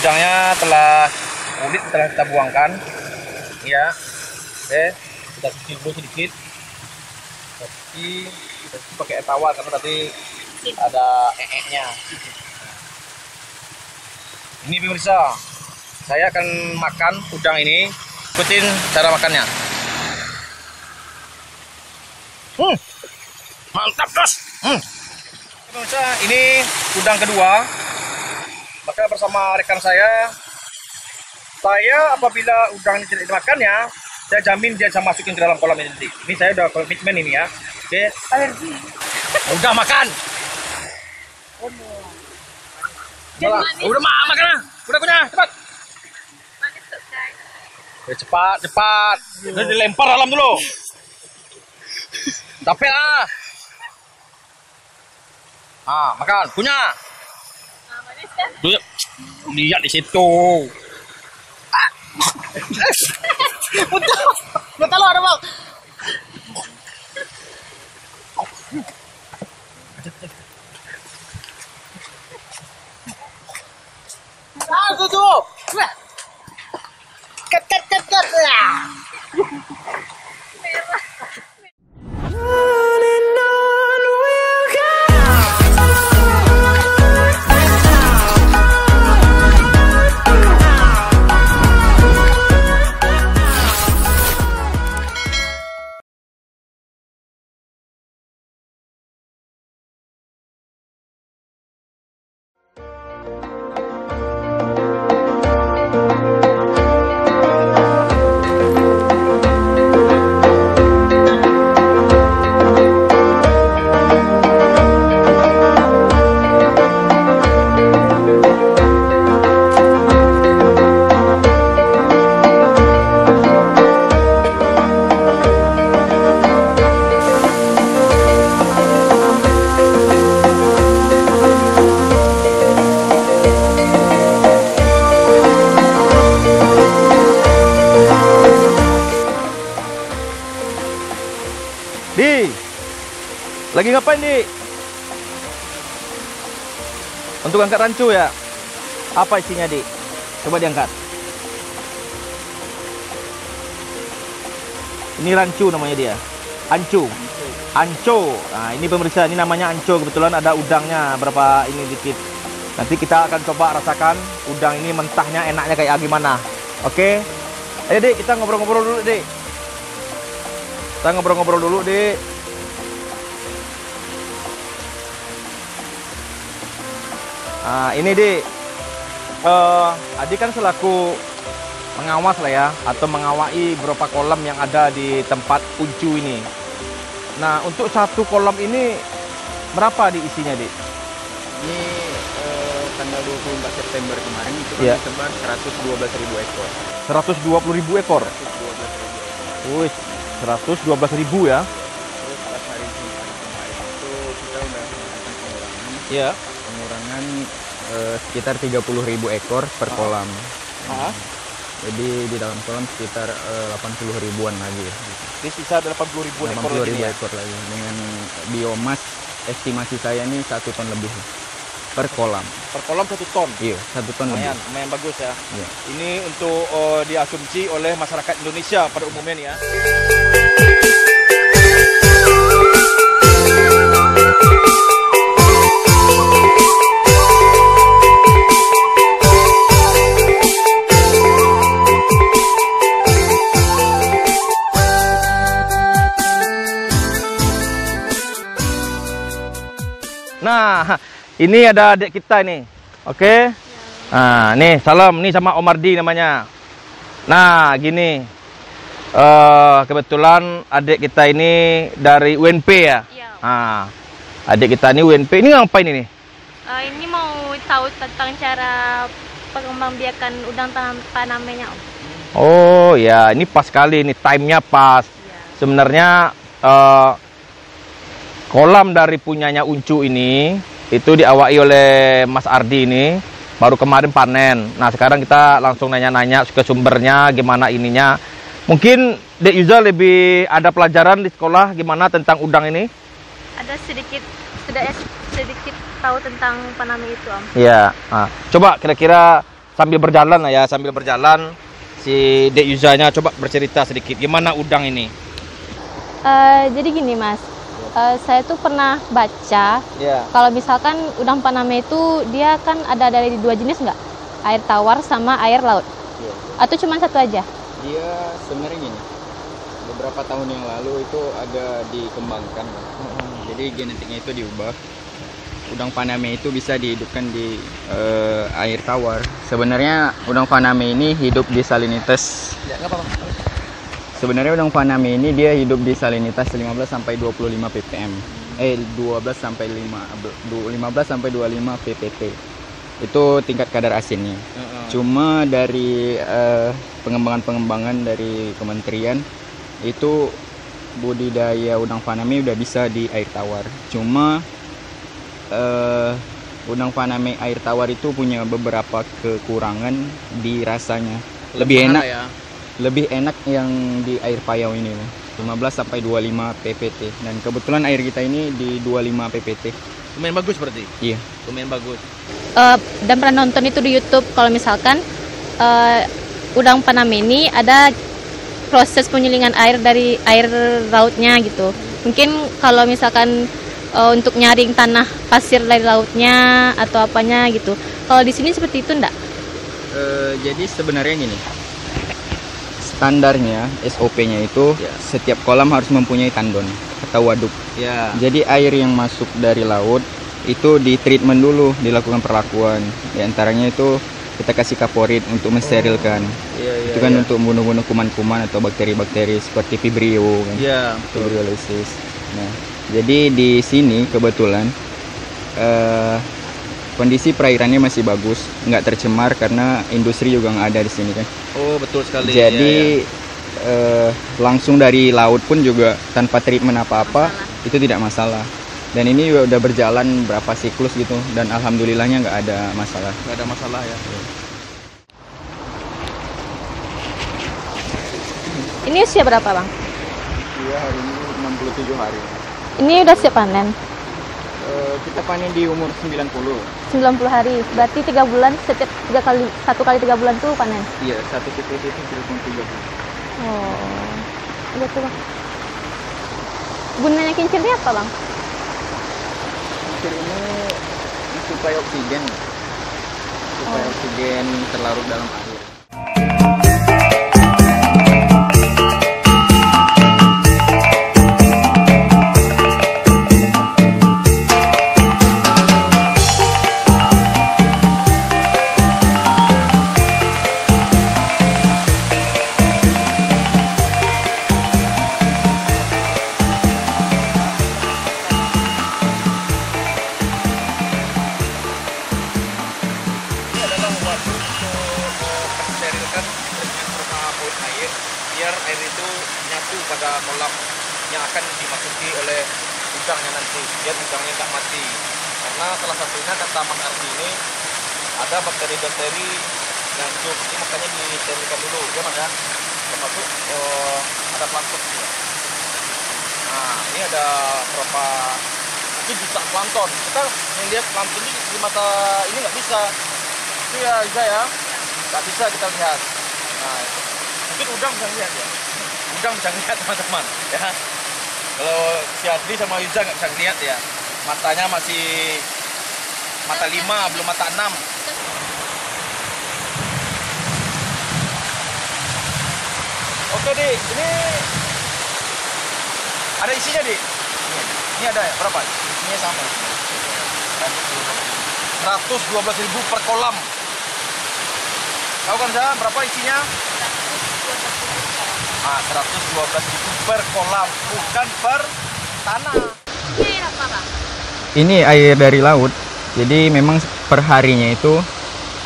udangnya telah kulit telah kita buangkan. Ya, oke, kita cuci dulu sedikit. Tapi kita cuci pakai air tawar karena tadi ada nya. Ini pemirsa, saya akan makan udang ini. Ikutin cara makannya. Mantap, Bos. Pemirsa, ini udang kedua. Maka bersama rekan saya apabila udang ini tidak dimakannya, saya jamin dia bisa masukin ke dalam kolam ini nanti. Ini saya udah komitmen ini ya. Oke. Alergi. Udah makan. Udah makan lah. Udah punya, cepat. Cepat. Udah dilempar dalam dulu. Capek lah. Makan, punya. Lihat di situ. Betul ada bang. Tuh. Ket. Di, lagi ngapain Di? Untuk angkat rancu ya? Apa isinya Di? Coba diangkat. Ini rancu namanya dia. Ancu. Nah ini pemirsa, ini namanya anco. Kebetulan ada udangnya berapa ini dikit. Nanti kita akan coba rasakan udang ini mentahnya enaknya kayak gimana. Oke? Ayo Di, kita ngobrol-ngobrol dulu Di. Kita ngobrol-ngobrol dulu, Dik. Nah, ini, Dik. Adik kan selaku pengawas lah ya, atau mengawai beberapa kolam yang ada di tempat uncu ini. Nah, untuk satu kolam ini berapa Dik isinya, Dik? Ini tanggal 24 September kemarin itu kami sebar 112.000 ekor. 120.000 ekor? 112.000 ekor. Wih. 112.000 ya. Terus pas hari kemarin itu kita udah melakukan pengurangan. Iya. Pengurangan sekitar 30.000 ekor per kolam. Jadi di dalam kolam sekitar 80 ribuan lagi. Di sisa 80 ribuan ekor lagi. 80.000 ekor lagi. Dengan biomas estimasi saya ini 1 ton lebih per kolam. Per kolam 1 ton? Iya, 1 ton lebih. Lumayan bagus ya. Iya. Ini untuk diasumsi oleh masyarakat Indonesia pada umumnya nih ya. Nah, ini ada adik kita nih. Oke. Nah, nih salam nih sama Om Ardi namanya. Nah, gini. Kebetulan adik kita ini dari UNP ya. Iya. Nah, adik kita ini UNP. Ini ngapain ini? Ini mau tahu tentang cara pengembangbiakan udang tanamnya, Om. Oh ya, ini pas kali, ini timenya pas. Iya. Sebenarnya kolam dari punyanya Uncu ini itu diawai oleh Mas Ardi ini baru kemarin panen. Nah sekarang kita langsung nanya-nanya ke sumbernya gimana ininya. Mungkin Dek Yuza lebih ada pelajaran di sekolah gimana tentang udang ini? Ada sedikit tahu tentang paname itu, Om. Iya. Nah, coba kira-kira sambil berjalan lah ya, sambil berjalan si Dek Yuzanya coba bercerita sedikit gimana udang ini. Jadi gini Mas, saya tuh pernah baca Ya. kalau misalkan udang Paname itu dia kan ada dari dua jenis nggak? Air tawar sama air laut. Iya. Atau cuma satu aja? Dia sebenarnya gini, beberapa tahun yang lalu itu ada dikembangkan, jadi genetiknya itu diubah. Udang Paname itu bisa dihidupkan di air tawar. Sebenarnya udang Paname ini hidup di salinitas. Ya, nggak apa-apa. Sebenarnya udang Paname ini dia hidup di salinitas 15 sampai 25 ppm. 12 sampai 15 sampai 25 ppt. Itu tingkat kadar asinnya. Cuma dari pengembangan dari kementerian itu budidaya udang Paname udah bisa di air tawar. Cuma udang Paname air tawar itu punya beberapa kekurangan di rasanya. Lebih enak ya. Lebih enak yang di air payau ini, 15 sampai 25 ppt. Dan kebetulan air kita ini di 25 ppt. Lumayan bagus berarti. Iya. Lumayan bagus. Dan pernah nonton itu di YouTube kalau misalkan udang Paname ini ada proses penyulingan air dari air lautnya gitu. Mungkin kalau misalkan untuk nyaring tanah pasir dari lautnya atau apanya gitu. Kalau di sini seperti itu enggak? Jadi sebenarnya gini, standarnya SOP-nya itu setiap kolam harus mempunyai tandon atau waduk. Ya. Jadi air yang masuk dari laut itu di treatment dulu, dilakukan perlakuan. Di antaranya itu kita kasih kaporit untuk mensterilkan. Itu kan untuk membunuh-bunuh kuman-kuman atau bakteri-bakteri seperti Vibrio kan. Iya, betul. Fibriolysis. Nah, jadi di sini kebetulan kondisi perairannya masih bagus, nggak tercemar karena industri juga nggak ada di sini kan. Oh, betul sekali. Jadi langsung dari laut pun juga tanpa treatment apa-apa itu tidak masalah. Dan ini udah berjalan berapa siklus gitu dan alhamdulillahnya nggak ada masalah. Nggak ada masalah ya. Ini usia berapa Bang? Iya, hari ini 67 hari. Ini udah siap panen? Kita panen di umur 90. 90 hari, berarti 3 bulan, setiap 1 kali 3 bulan tuh panen? Iya, satu siklus itu 3 bulan. Oh, iya tuh Bang. Gunanya kincir ini apa Bang? Kincir ini supaya oksigen. Supaya oksigen terlarut dalam air. Biar air itu nyatu pada kolam yang akan dimasuki oleh udangnya nanti, biar udangnya nggak mati. Karena salah satunya kata Mas Ardi ini ada bakteri-bakteri yang hidup, ini makanya disterilkan dulu, ya Mas ya. Termasuk ada plankton juga. Nah, ini ada berapa mungkin jutaan plankton. Kita melihat plankton ini di mata ini nggak bisa. Itu ya Iza ya, nggak bisa kita lihat. Nah, mungkin udang bisa lihat ya. Udang bisa lihat teman-teman ya. Kalau si Adli sama Yuza nggak bisa lihat ya. Matanya masih mata 5, belum mata 6. Oke Di, ini ada isinya Di. Ini ada ya, berapa? Isinya sama. 112.000 per kolam. Tahu kan saya berapa isinya? 112.000 per kolam, bukan per tanah. Ini air apa Bang? Ini air dari laut. Jadi memang per harinya itu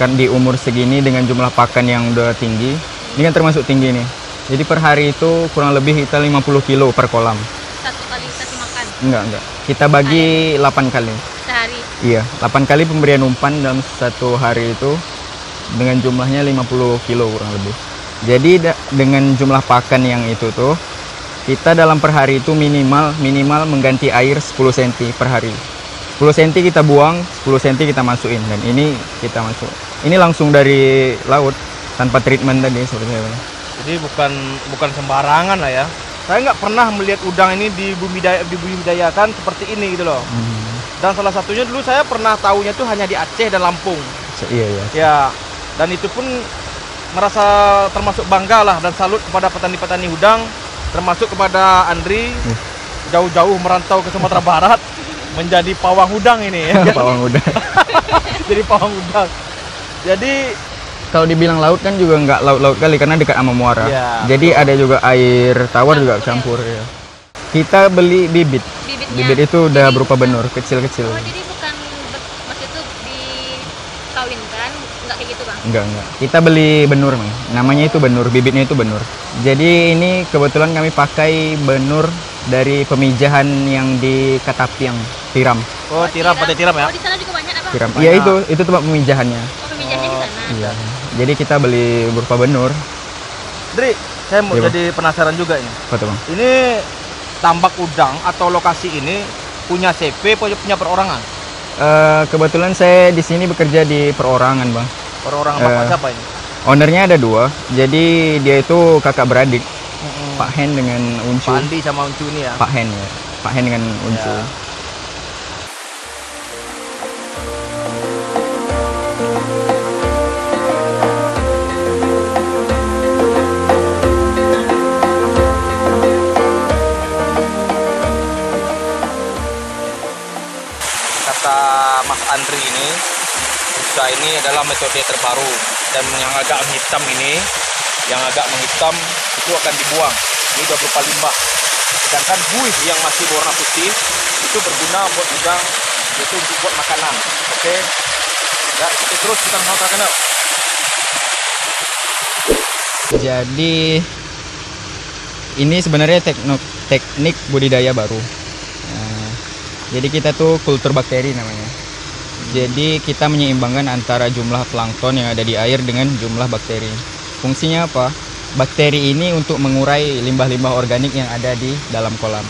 kan di umur segini dengan jumlah pakan yang udah tinggi. Ini kan termasuk tinggi nih. Jadi per hari itu kurang lebih kita 50 kilo per kolam. Satu kali kasih makan? Enggak. Kita bagi 8 kali. Sehari? Iya, 8 kali pemberian umpan dalam satu hari itu dengan jumlahnya 50 kilo kurang lebih. Jadi dengan jumlah pakan yang itu tuh kita dalam per hari itu minimal mengganti air 10 cm per hari. 10 cm kita buang, 10 cm kita masukin dan ini kita masuk. Ini langsung dari laut tanpa treatment tadi seperti itu. Jadi bukan sembarangan lah ya. Saya nggak pernah melihat udang ini dibudidayakan seperti ini gitu loh. Dan salah satunya dulu saya pernah tahunya tuh hanya di Aceh dan Lampung. Iya iya. Ya, dan itu pun merasa termasuk bangga lah dan salut kepada petani-petani udang, termasuk kepada Andri jauh-jauh merantau ke Sumatera Barat menjadi pawang udang ini ya. Pawang udang. Jadi pawang udang. Jadi kalau dibilang laut kan juga nggak laut-laut kali karena dekat sama muara. Ya, jadi ada juga air tawar juga campur ya. Kita beli bibit. Bibit itu udah berupa benur kecil-kecil. Oh, jadi bukan maksud itu dikawinkan, nggak kayak gitu, Bang? Enggak. Kita beli benur, Mang. Namanya itu benur, bibitnya itu benur. Jadi ini kebetulan kami pakai benur dari pemijahan yang di Katapiang, Tiram. oh tiram, pakai tiram ya. Oh, di sana juga banyak apa? Tiram. Iya itu tempat pemijahannya. Oh, pemijahannya di sana. Iya. Jadi kita beli berupa benur. Dri, saya mau Iya, Bang. jadi penasaran juga ini. Apa tuh, Bang? Ini tambak udang atau lokasi ini punya CP, punya perorangan? Kebetulan saya di sini bekerja di perorangan, Bang. Perorangan bapak siapa ini? Ownernya ada 2. Jadi dia itu kakak beradik. Pak Hen dengan Uncu. Pak Andi sama Uncu ini ya. Pak Hen ya. Pak Hen dengan Uncu. Ya. Kata Mas Andri ini, usaha ini adalah metode terbaru dan yang agak menghitam ini, yang agak menghitam itu akan dibuang. Ini udah berupa limbah. Sedangkan buih yang masih berwarna putih itu berguna buat udang, itu untuk buat makanan. Oke. Ya, terus kita makan yuk. Jadi ini sebenarnya teknik budidaya baru. Nah, jadi kita tuh kultur bakteri namanya. Jadi kita menyeimbangkan antara jumlah plankton yang ada di air dengan jumlah bakteri. Fungsinya apa? Bakteri ini untuk mengurai limbah-limbah organik yang ada di dalam kolam.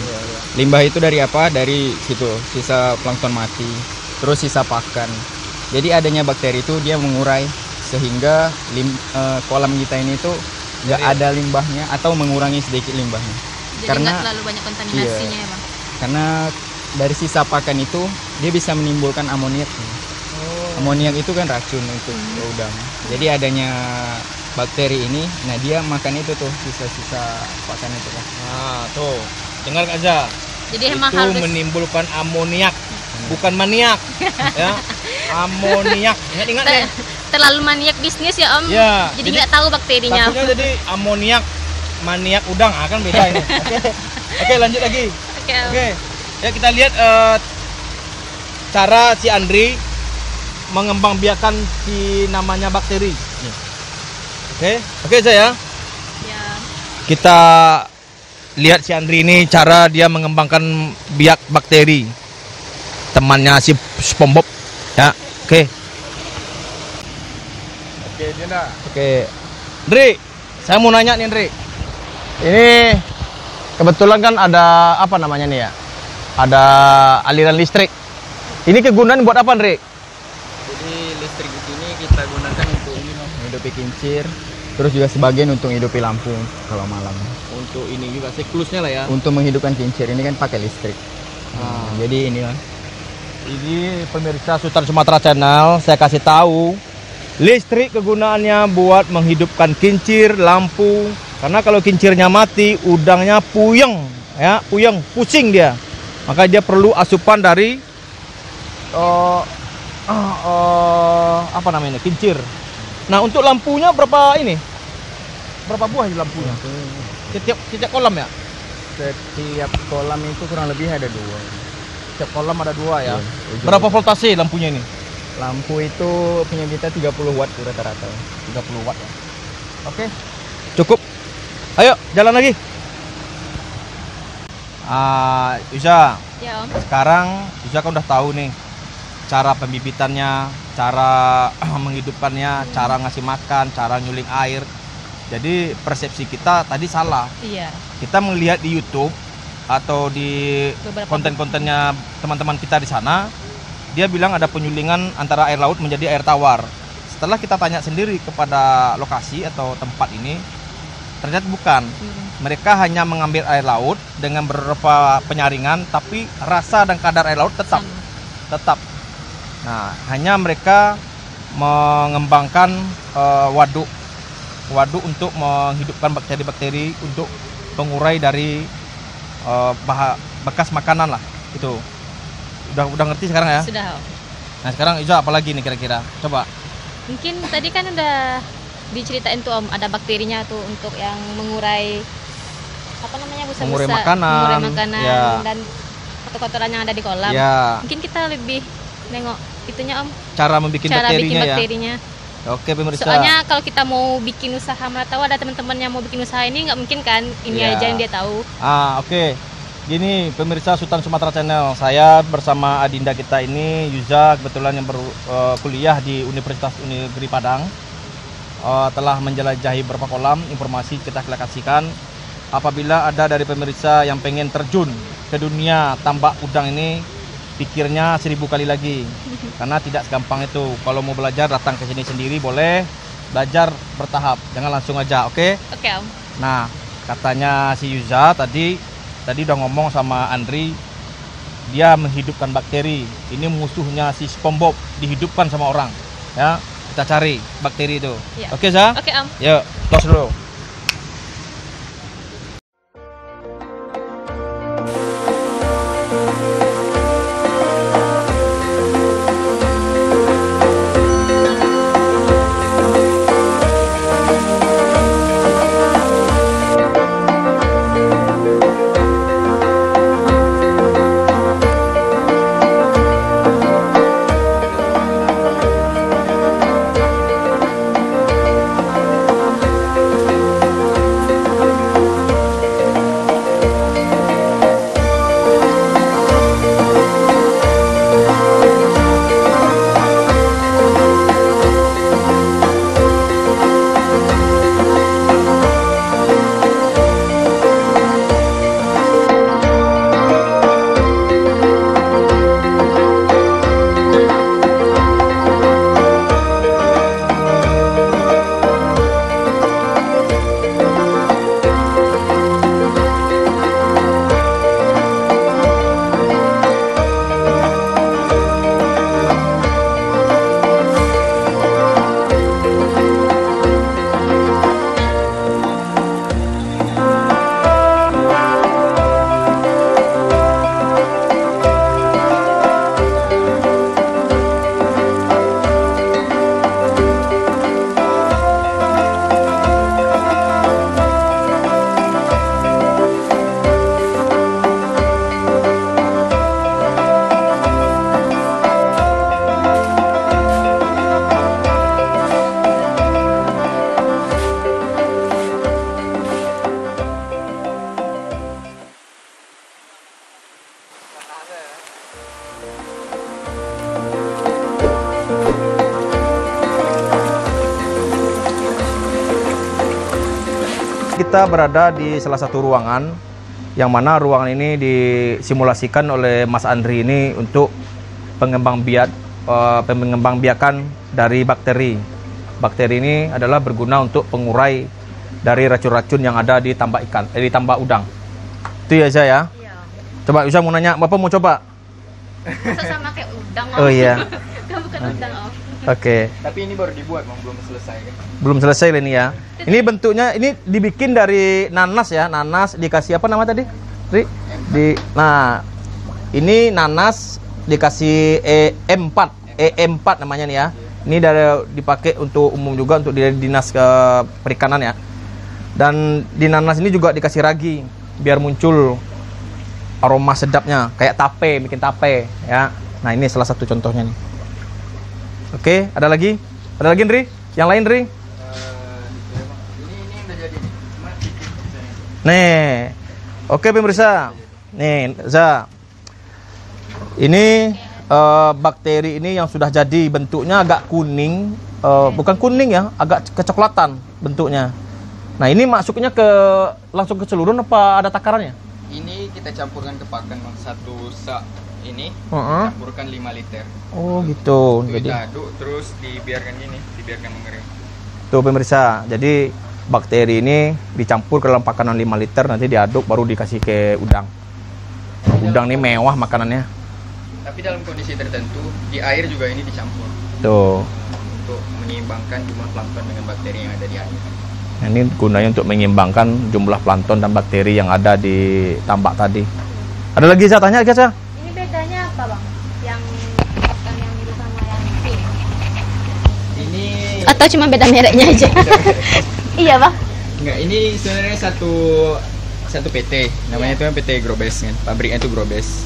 Limbah itu dari apa? Dari situ, sisa plankton mati, terus sisa pakan. Jadi adanya bakteri itu dia mengurai sehingga kolam kita ini tuh nggak ada limbahnya atau mengurangi sedikit limbahnya. Jadi Karena nggak terlalu banyak kontaminasinya ya, Bang? Karena dari sisa pakan itu dia bisa menimbulkan amoniak. Amoniak itu kan racun untuk udang. Jadi adanya bakteri ini, nah dia makan itu tuh sisa-sisa pakan itu kan. Nah, tuh. Dengar aja. Jadi Itu emang harus menimbulkan amoniak, bukan maniak. Ya. Amoniak. Ingat-ingat ya. terlalu maniak bisnis ya, Om. Ya, Jadi nggak tahu bakterinya. Takutnya jadi amoniak, maniak udang akan beda ini. Oke, lanjut lagi. Oke, Om. Oke. Ya kita lihat cara si Andri mengembangbiakan si namanya bakteri. Oke saya. Ya. Kita lihat si Andri ini cara dia mengembangkan biak bakteri. Temannya si SpongeBob. Ya, oke. Oke, Dinda. Oke, Andri, saya mau nanya nih, Andri. Ini kebetulan kan ada apa namanya nih ya? Ada aliran listrik. Ini kegunaan buat apa, Andri? jadi listrik di sini kita gunakan untuk ini menghidupi kincir, terus juga sebagian untuk menghidupi lampu kalau malam. Untuk ini juga siklusnya lah ya. Untuk menghidupkan kincir ini kan pakai listrik. Jadi inilah. Ini pemirsa Sultan Sumatera Channel, saya kasih tahu listrik kegunaannya buat menghidupkan kincir, lampu. Karena kalau kincirnya mati, udangnya puyeng, ya, pusing dia. Maka dia perlu asupan dari apa namanya, kincir. Nah, untuk lampunya berapa ini? Berapa buah ini lampunya? Setiap kolam ya? Setiap kolam itu kurang lebih ada 2. Setiap kolam ada 2 ya. Iya, Berapa voltase lampunya ini? Lampu itu punya kita 30 watt rata-rata. 30 watt ya. Oke. Cukup. Ayo, jalan lagi. Yusa, Ya, Om. sekarang Yusa kan udah tahu nih cara pembibitannya, cara menghidupkannya, cara ngasih makan, cara nyuling air. Jadi persepsi kita tadi salah. Iya. Kita melihat di YouTube atau di Beberapa konten-kontennya teman-teman kita di sana, dia bilang ada penyulingan antara air laut menjadi air tawar. setelah kita tanya sendiri kepada lokasi atau tempat ini, ternyata bukan. Mereka hanya mengambil air laut dengan beberapa penyaringan, tapi rasa dan kadar air laut tetap. Nah, hanya mereka mengembangkan waduk untuk menghidupkan bakteri-bakteri untuk pengurai dari bekas makanan lah. Itu udah ngerti sekarang ya? Sudah. Nah sekarang Iza apa lagi nih kira-kira? Coba. Mungkin tadi kan udah diceritain tuh Om, ada bakterinya tuh untuk yang mengurai apa namanya, busa-busa, Mengurai makanan, ya. Dan kotoran yang ada di kolam. Ya. Mungkin kita lebih nengok itunya Om, Cara membuat bakterinya. Oke pemirsa. Soalnya kalau kita mau bikin usaha, mana tahu ada teman-teman yang mau bikin usaha ini, nggak mungkin kan ini aja yang dia tahu. Oke. Gini pemirsa Sultan Sumatera Channel, saya bersama adinda kita ini Yuza, kebetulan yang kuliah di Universitas Negeri Padang, telah menjelajahi beberapa kolam. Informasi kita kasihkan, apabila ada dari pemirsa yang pengen terjun ke dunia tambak udang ini, pikirnya 1000 kali lagi, karena tidak segampang itu. Kalau mau belajar datang ke sini sendiri boleh, belajar bertahap, jangan langsung aja. Oke Om. Nah katanya si Yuza tadi udah ngomong sama Andri, dia menghidupkan bakteri. Ini musuhnya si SpongeBob, dihidupkan sama orang. Ya, kita cari bakteri itu. Ya. Oke, Za? Oke, Om. Yuk, tos dulu. Kita berada di salah satu ruangan, yang mana ruangan ini disimulasikan oleh Mas Andri ini untuk pengembangbiakan dari bakteri. Bakteri ini adalah berguna untuk pengurai dari racun-racun yang ada di tambak ikan, di tambak udang. Itu ya Zah ya? Iya. Coba Yuza mau nanya, Bapak mau coba? Sama kayak udang Om. Oh iya. Kan bukan udang Om. Oke. Tapi ini baru dibuat, belum selesai kan? Belum selesai ini ya. Ini bentuknya ini dibikin dari nanas ya, nanas dikasih apa nama tadi? Ri? Nah, ini nanas dikasih E4 namanya nih ya. Ini dari dipakai untuk umum juga untuk di dinas perikanan ya. Dan di nanas ini juga dikasih ragi biar muncul aroma sedapnya kayak tape, bikin tape ya. Nah, ini salah satu contohnya nih. Oke, ada lagi? Ada lagi, Ndri? Yang lain, Ndri? Ini udah jadi nih. Cuma bikin desainnya. Nih. Oke, pemirsa. Nih, Za. Ini bakteri ini yang sudah jadi, bentuknya agak kuning, bukan kuning ya, agak kecoklatan bentuknya. Nah, ini masuknya langsung ke seluruh apa ada takarannya? Ini kita campurkan ke pakan satu sak ini, Heeh. campurkan 5 liter. Oh gitu. Itu Jadi kita aduk terus dibiarkan gini, dibiarkan mengering. tuh pemirsa. Jadi bakteri ini dicampur ke dalam makanan 5 liter, nanti diaduk baru dikasih ke udang. Udang ini mewah makanannya. Tapi dalam kondisi tertentu di air juga ini dicampur Tuh. untuk menyeimbangkan jumlah plankton dengan bakteri yang ada di air. Nah, ini gunanya untuk menyeimbangkan jumlah plankton dan bakteri yang ada di tambak tadi. Ada lagi saya tanya guys ya? Ini bedanya apa bang? Yang makan yang biru sama yang pink? Ini Atau cuma beda mereknya aja? Iya bang. enggak, ini sebenarnya satu PT, namanya itu PT Grobes kan, pabriknya itu Grobes.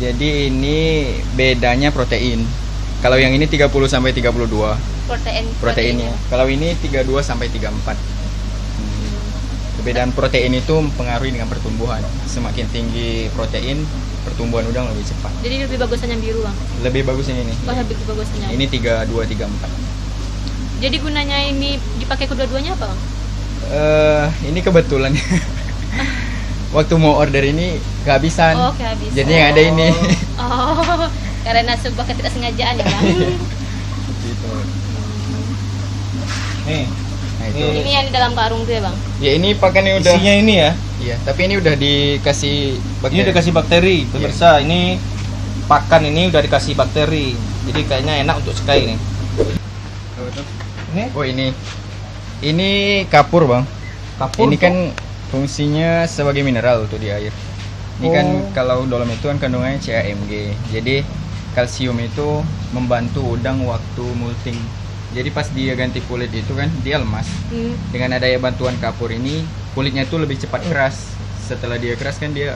Jadi ini bedanya protein. Kalau yang ini 30 sampai 32 proteinnya. Kalau ini 32 sampai 34. Perbedaan protein itu mempengaruhi dengan pertumbuhan. Semakin tinggi protein, pertumbuhan udang lebih cepat. Jadi lebih bagusan yang biru bang? Lebih bagusnya ini. Oh lebih bagusan yang Ini 32 34. Jadi gunanya ini dipakai kedua-duanya apa bang? Ini kebetulan waktu mau order ini kehabisan. Oh kehabisan. Jadi yang ada ini. Oh karena sebuah ketidaksengajaan ya bang? Gitu. Nih, Nah itu. Ini yang di dalam karung tuh ya bang? Ya ini pakannya udah. isinya ini ya. Iya, tapi ini udah dikasih Ini udah kasih bakteri, pemirsa. Ini pakan ini udah dikasih bakteri. Jadi kayaknya enak untuk sekali nih. Ini Oh ini. Ini kapur, Bang. kapur. Ini kan fungsinya sebagai mineral tuh di air. Ini kan Oh. kalau dolom itu kan kandungannya CaMg. Jadi kalsium itu membantu udang waktu molting. Jadi pas dia ganti kulit itu kan dia lemas. Dengan adanya bantuan kapur ini kulitnya itu lebih cepat keras. Setelah dia keras kan dia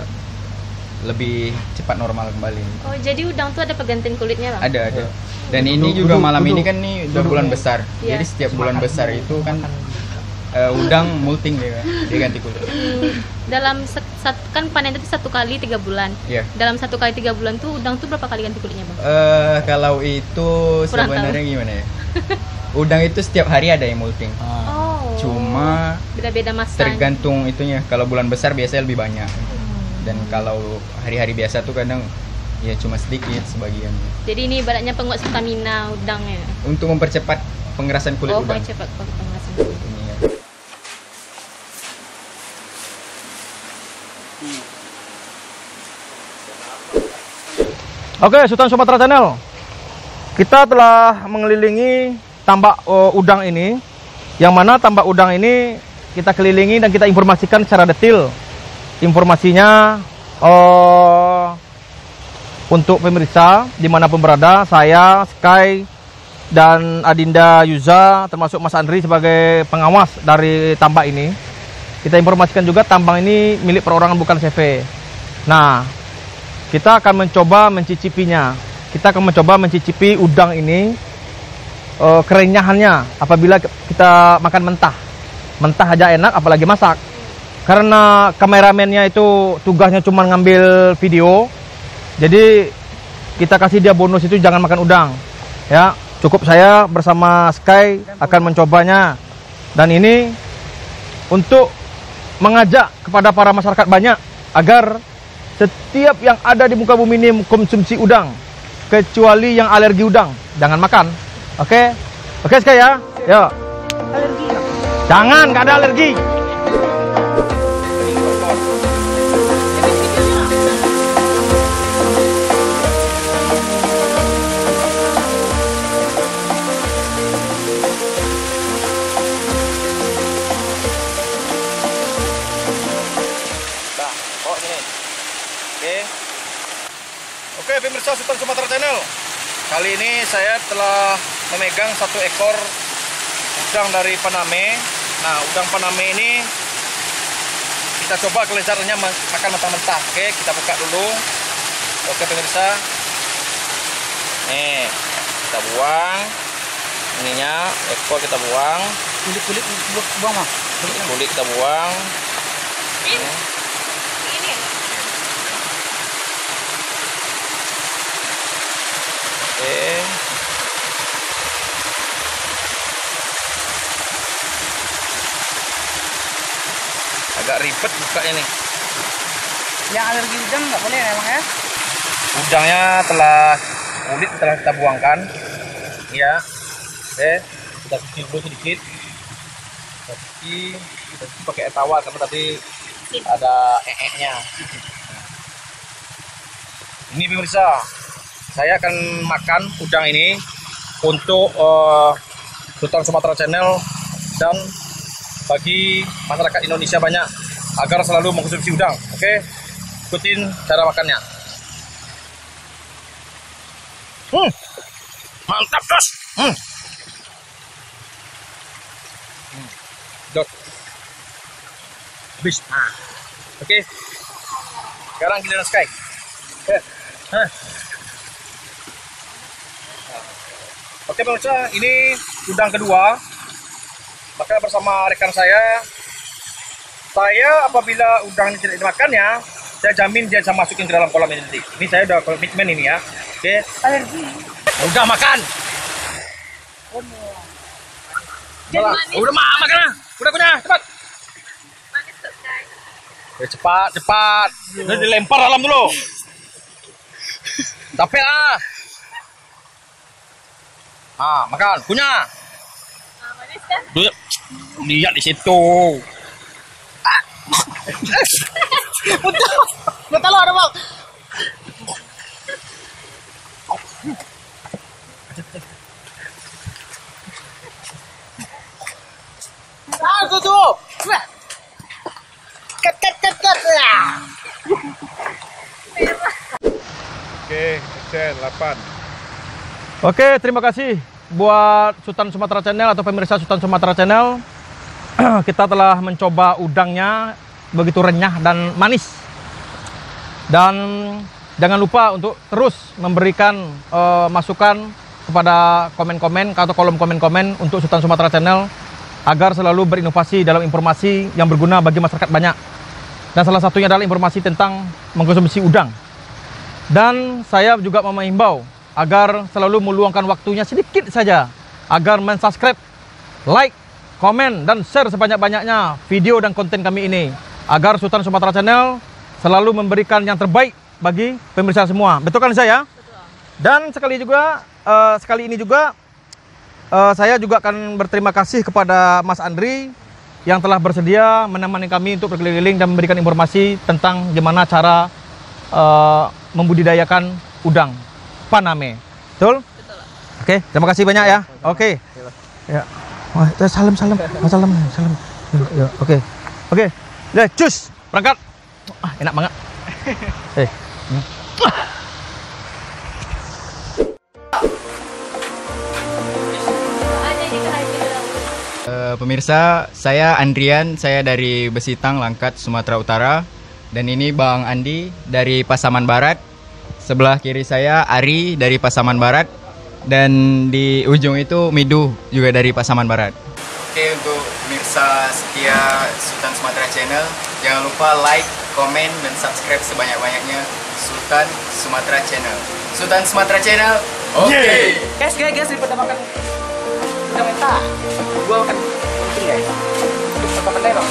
lebih cepat normal kembali. Oh jadi udang tuh ada penggantian kulitnya bang? Ada. Dan ini juga malam ini kan nih udah bulan besar. Iya. Jadi setiap bulan besar itu kan udang molting dia ganti kulit. Dalam kan panen itu 1 kali 3 bulan. Iya. Dalam 1 kali 3 bulan tuh udang tuh berapa kali ganti kulitnya bang? Kalau itu Kurang sebenarnya gimana ya? Udang itu setiap hari ada yang molting. Oh. Cuma beda-beda masa. tergantung itunya. Kalau bulan besar biasanya lebih banyak. Dan kalau hari-hari biasa tuh kadang ya cuma sedikit sebagian. Jadi ini ibaratnya penguat stamina udangnya. Untuk mempercepat pengerasan kulit Oh udang. cepat pengerasan kulit. Ini ya. Oke, Sultan Sumatera Channel. Kita telah mengelilingi tambak udang ini. Yang mana tambak udang ini kita kelilingi dan kita informasikan secara detail. Informasinya untuk pemirsa dimanapun berada, saya, Sky, dan Adinda Yuza, termasuk Mas Andri sebagai pengawas dari tambak ini. Kita informasikan juga tambang ini milik perorangan bukan CV. Nah, kita akan mencoba mencicipinya. Kita akan mencoba mencicipi udang ini, kerenyahannya apabila kita makan mentah. Mentah aja enak, apalagi masak. Karena kameramennya itu tugasnya cuma ngambil video, jadi kita kasih dia bonus itu jangan makan udang. Ya, cukup saya bersama Sky akan mencobanya. Dan ini untuk mengajak kepada para masyarakat banyak agar setiap yang ada di muka bumi ini mengkonsumsi udang, kecuali yang alergi udang, jangan makan. Oke? Oke Sky ya? Yuk. Alergi nggak? Jangan, nggak ada alergi. Oke, pemirsa Sultan Sumatera Channel. Kali ini saya telah memegang 1 ekor udang dari Paname. Nah, udang Paname ini kita coba kelezatannya makan mentah-mentah. Oke, kita buka dulu. Oke, pemirsa. Nih, kita buang ininya, ekor kita buang. Kulit buang mah. Kulit kita buang. Ini. Oke. Agak ribet bukanya nih. Yang alergi udang nggak boleh emang ya? Udangnya telah kulit telah kita buangkan. Ya. Oke, kita cuci dulu sedikit. Kita cuci pakai air tawar karena tadi ada nya. Ini pemirsa, saya akan makan udang ini untuk Sultan Sumatera Channel dan bagi masyarakat Indonesia banyak agar selalu mengkonsumsi udang. Oke, ikutin cara makannya. Mantap, Dos. Dos. Habis. Oke. Sekarang giliran Sky. Oke pemirsa, ini udang kedua. Maka bersama rekan saya apabila udang ini tidak dimakan ya, saya jamin dia bisa masukin ke dalam kolam ini nanti. Ini saya udah komitmen ini ya. Oke. Alergi. Udah makan. Udah makan lah. Udah punya, cepat. Cepat. Udah dilempar dalam dulu. Capek ah. Makan, punya. Lihat di situ. Betul lo ada bang. Tuh. Ket. Oke, Excel 8. Oke, terima kasih buat Sultan Sumatera Channel atau pemirsa Sultan Sumatera Channel. Kita telah mencoba udangnya begitu renyah dan manis. Dan jangan lupa untuk terus memberikan masukan kepada komen-komen atau kolom komen-komen untuk Sultan Sumatera Channel agar selalu berinovasi dalam informasi yang berguna bagi masyarakat banyak. Dan salah satunya adalah informasi tentang mengkonsumsi udang. Dan saya juga menghimbau agar selalu meluangkan waktunya sedikit saja agar mensubscribe, like, komen, dan share sebanyak-banyaknya video dan konten kami ini agar Sultan Sumatera Channel selalu memberikan yang terbaik bagi pemirsa semua. Betul kan saya? Betul. Dan sekali ini juga saya juga akan berterima kasih kepada Mas Andri yang telah bersedia menemani kami untuk berkeliling dan memberikan informasi tentang gimana cara membudidayakan udang Paname. Betul? Betul. Oke, terima kasih banyak ya. Oke. Ya. Salam. Ya, oke. Ya, cus, berangkat. Enak banget. Pemirsa, saya Andrian, saya dari Besitang, Langkat, Sumatera Utara. Dan ini Bang Andi dari Pasaman Barat. Sebelah kiri saya Ari dari Pasaman Barat. Dan di ujung itu Midu juga dari Pasaman Barat. Oke, untuk pemirsa setia Sultan Sumatera Channel, jangan lupa like, komen, dan subscribe sebanyak-banyaknya Sultan Sumatera Channel. Sultan Sumatera Channel, oke. Guys, daripada makan udang mentah, gua makan penting guys. Apa pendek bang?